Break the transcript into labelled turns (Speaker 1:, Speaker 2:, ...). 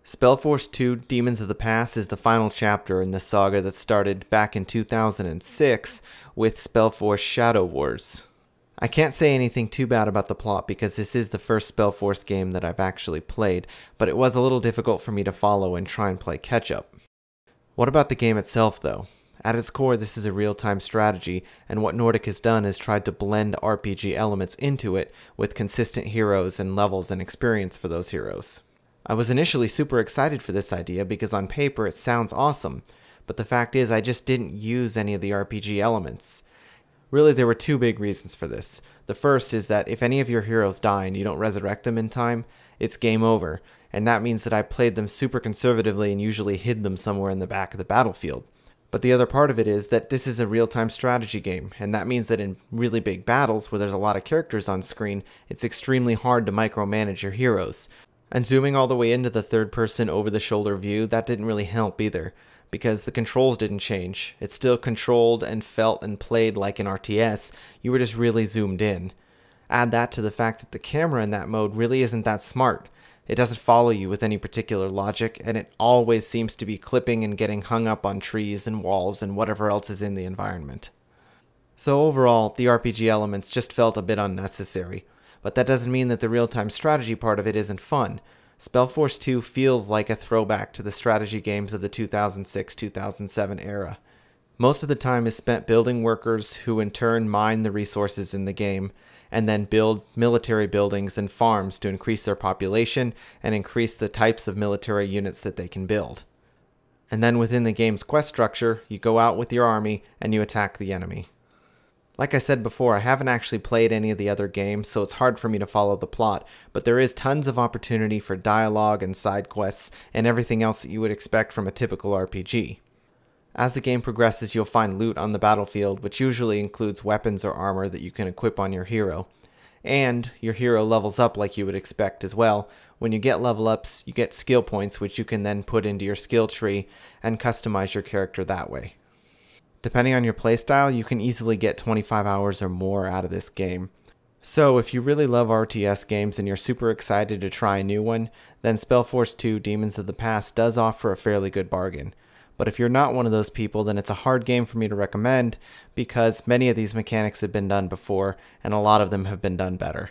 Speaker 1: Spellforce 2 Demons of the Past is the final chapter in the saga that started back in 2006 with Spellforce Shadow Wars. I can't say anything too bad about the plot because this is the first Spellforce game that I've actually played, but it was a little difficult for me to follow and try and play catch-up. What about the game itself though? At its core, this is a real-time strategy, and what Nordic has done is tried to blend RPG elements into it with consistent heroes and levels and experience for those heroes. I was initially super excited for this idea because on paper it sounds awesome, but the fact is I just didn't use any of the RPG elements. Really, there were two big reasons for this. The first is that if any of your heroes die and you don't resurrect them in time, it's game over, and that means that I played them super conservatively and usually hid them somewhere in the back of the battlefield. But the other part of it is that this is a real-time strategy game, and that means that in really big battles where there's a lot of characters on screen, it's extremely hard to micromanage your heroes. And zooming all the way into the third-person over-the-shoulder view, that didn't really help either, because the controls didn't change. It still controlled and felt and played like an RTS, you were just really zoomed in. Add that to the fact that the camera in that mode really isn't that smart. It doesn't follow you with any particular logic, and it always seems to be clipping and getting hung up on trees and walls and whatever else is in the environment. So overall, the RPG elements just felt a bit unnecessary. But that doesn't mean that the real-time strategy part of it isn't fun. Spellforce 2 feels like a throwback to the strategy games of the 2006-2007 era. Most of the time is spent building workers who in turn mine the resources in the game, and then build military buildings and farms to increase their population and increase the types of military units that they can build. And then within the game's quest structure, you go out with your army and you attack the enemy. Like I said before, I haven't actually played any of the other games, so it's hard for me to follow the plot, but there is tons of opportunity for dialogue and side quests and everything else that you would expect from a typical RPG. As the game progresses, you'll find loot on the battlefield, which usually includes weapons or armor that you can equip on your hero. And your hero levels up like you would expect as well. When you get level ups, you get skill points, which you can then put into your skill tree and customize your character that way. Depending on your playstyle, you can easily get 25 hours or more out of this game. So if you really love RTS games and you're super excited to try a new one, then Spellforce 2 Demons of the Past does offer a fairly good bargain. But if you're not one of those people, then it's a hard game for me to recommend because many of these mechanics have been done before and a lot of them have been done better.